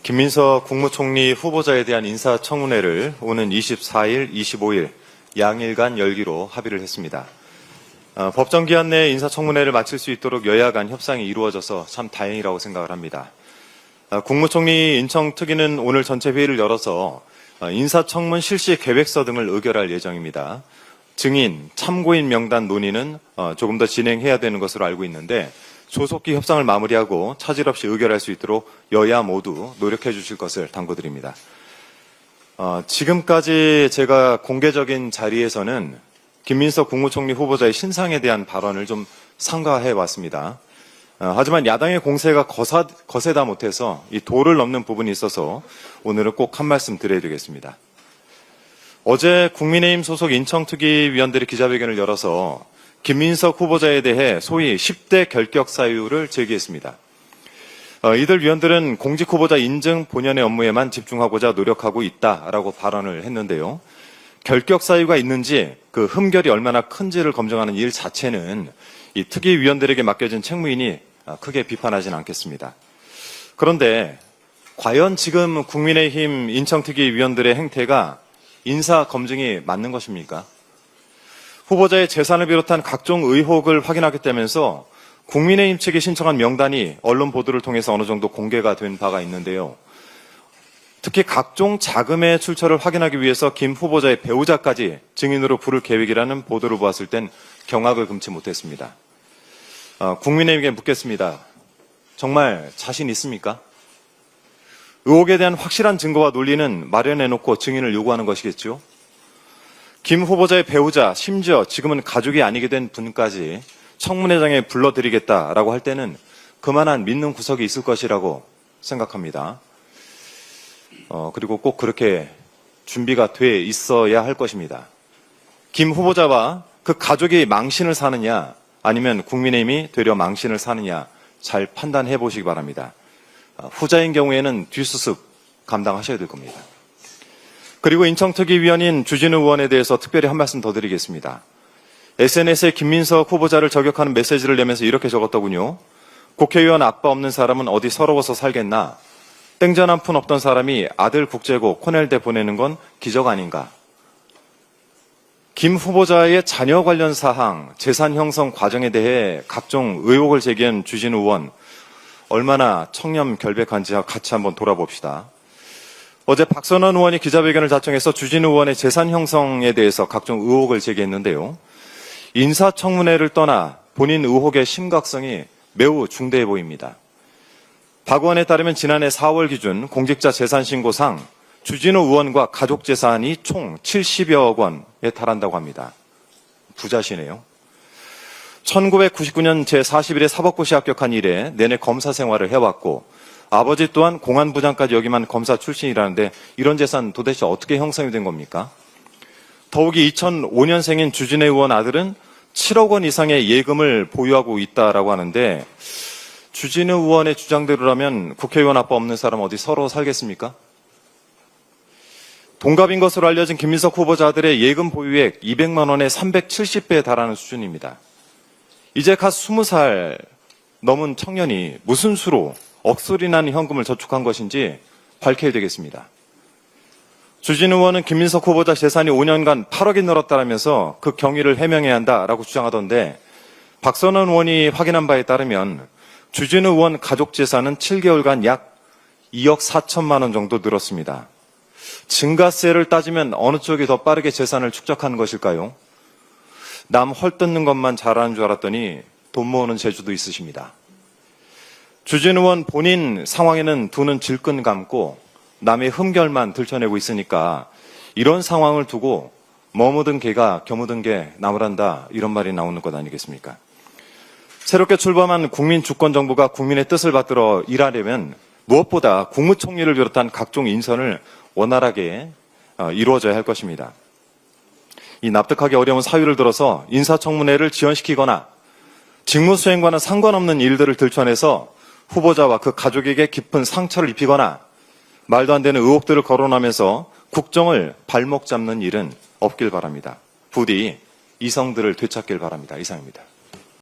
김민석 국무총리 후보자에 대한 인사청문회를 오는 24일, 25일 양일간 열기로 합의를 했습니다. 법정 기한 내에 인사청문회를 마칠 수 있도록 여야 간 협상이 이루어져서 참 다행이라고 생각을 합니다. 국무총리 인청특위는 오늘 전체 회의를 열어서 인사청문 실시 계획서 등을 의결할 예정입니다. 증인, 참고인 명단 논의는 조금 더 진행해야 되는 것으로 알고 있는데 조속히 협상을 마무리하고 차질 없이 의결할 수 있도록 여야 모두 노력해 주실 것을 당부드립니다. 지금까지 제가 공개적인 자리에서는 김민석 국무총리 후보자의 신상에 대한 발언을 좀 삼가해 왔습니다. 하지만 야당의 공세가 거세다 못해서 이 도를 넘는 부분이 있어서 오늘은 꼭 한 말씀 드려야 되겠습니다. 어제 국민의힘 소속 인청특위 위원들이 기자회견을 열어서 김민석 후보자에 대해 소위 10대 결격 사유를 제기했습니다. 이들 위원들은 공직 후보자 인증 본연의 업무에만 집중하고자 노력하고 있다라고 발언을 했는데요. 결격 사유가 있는지 그 흠결이 얼마나 큰지를 검증하는 일 자체는 이 특위 위원들에게 맡겨진 책무이니 크게 비판하지는 않겠습니다. 그런데 과연 지금 국민의힘 인청특위 위원들의 행태가 인사 검증이 맞는 것입니까? 후보자의 재산을 비롯한 각종 의혹을 확인하겠다면서 국민의힘 측이 신청한 명단이 언론 보도를 통해서 어느 정도 공개가 된 바가 있는데요. 특히 각종 자금의 출처를 확인하기 위해서 김 후보자의 배우자까지 증인으로 부를 계획이라는 보도를 보았을 땐 경악을 금치 못했습니다. 국민의힘에게 묻겠습니다. 정말 자신 있습니까? 의혹에 대한 확실한 증거와 논리는 마련해놓고 증인을 요구하는 것이겠죠. 김 후보자의 배우자, 심지어 지금은 가족이 아니게 된 분까지 청문회장에 불러드리겠다라고 할 때는 그만한 믿는 구석이 있을 것이라고 생각합니다. 그리고 꼭 그렇게 준비가 돼 있어야 할 것입니다. 김 후보자와 그 가족이 망신을 사느냐 아니면 국민의힘이 되려 망신을 사느냐 잘 판단해 보시기 바랍니다. 후자인 경우에는 뒷수습 감당하셔야 될 겁니다. 그리고 인청특위 위원인 주진우 의원에 대해서 특별히 한 말씀 더 드리겠습니다. SNS에 김민석 후보자를 저격하는 메시지를 내면서 이렇게 적었더군요. 국회의원 아빠 없는 사람은 어디 서러워서 살겠나. 땡전 한 푼 없던 사람이 아들 국제고 코넬대 보내는 건 기적 아닌가. 김 후보자의 자녀 관련 사항, 재산 형성 과정에 대해 각종 의혹을 제기한 주진우 의원, 얼마나 청렴 결백한지 같이 한번 돌아봅시다. 어제 박선원 의원이 기자회견을 자청해서 주진우 의원의 재산 형성에 대해서 각종 의혹을 제기했는데요. 인사청문회를 떠나 본인 의혹의 심각성이 매우 중대해 보입니다. 박 의원에 따르면 지난해 4월 기준 공직자 재산신고상 주진우 의원과 가족 재산이 총 70여억 원에 달한다고 합니다. 부자시네요. 1999년 제41회 사법고시 합격한 이래 내내 검사 생활을 해왔고 아버지 또한 공안부장까지 역임한 검사 출신이라는데 이런 재산 도대체 어떻게 형성이 된 겁니까? 더욱이 2005년생인 주진우 의원 아들은 7억 원 이상의 예금을 보유하고 있다라고 하는데 주진우 의원의 주장대로라면 국회의원 아빠 없는 사람 어디 서러워 살겠습니까? 동갑인 것으로 알려진 김민석 후보자 아들의 예금 보유액 200만 원의 370배에 달하는 수준입니다. 이제 갓 20살 넘은 청년이 무슨 수로 억소리 나는 현금을 저축한 것인지 밝혀야 되겠습니다. 주진우 의원은 김민석 후보자 재산이 5년간 8억이 늘었다라면서 그 경위를 해명해야 한다라고 주장하던데 박선원 의원이 확인한 바에 따르면 주진우 의원 가족 재산은 7개월간 약 2억 4천만 원 정도 늘었습니다. 증가세를 따지면 어느 쪽이 더 빠르게 재산을 축적한 것일까요? 남 헐뜯는 것만 잘하는 줄 알았더니 돈 모으는 재주도 있으십니다. 주진우 의원 본인 상황에는 두 눈 질끈 감고 남의 흠결만 들춰내고 있으니까 이런 상황을 두고 머무든 개가 겨무든 게 나무란다 이런 말이 나오는 것 아니겠습니까? 새롭게 출범한 국민주권정부가 국민의 뜻을 받들어 일하려면 무엇보다 국무총리를 비롯한 각종 인선을 원활하게 이루어져야 할 것입니다. 이 납득하기 어려운 사유를 들어서 인사청문회를 지연시키거나 직무수행과는 상관없는 일들을 들춰내서 후보자와 그 가족에게 깊은 상처를 입히거나 말도 안 되는 의혹들을 거론하면서 국정을 발목 잡는 일은 없길 바랍니다. 부디 이성들을 되찾길 바랍니다. 이상입니다.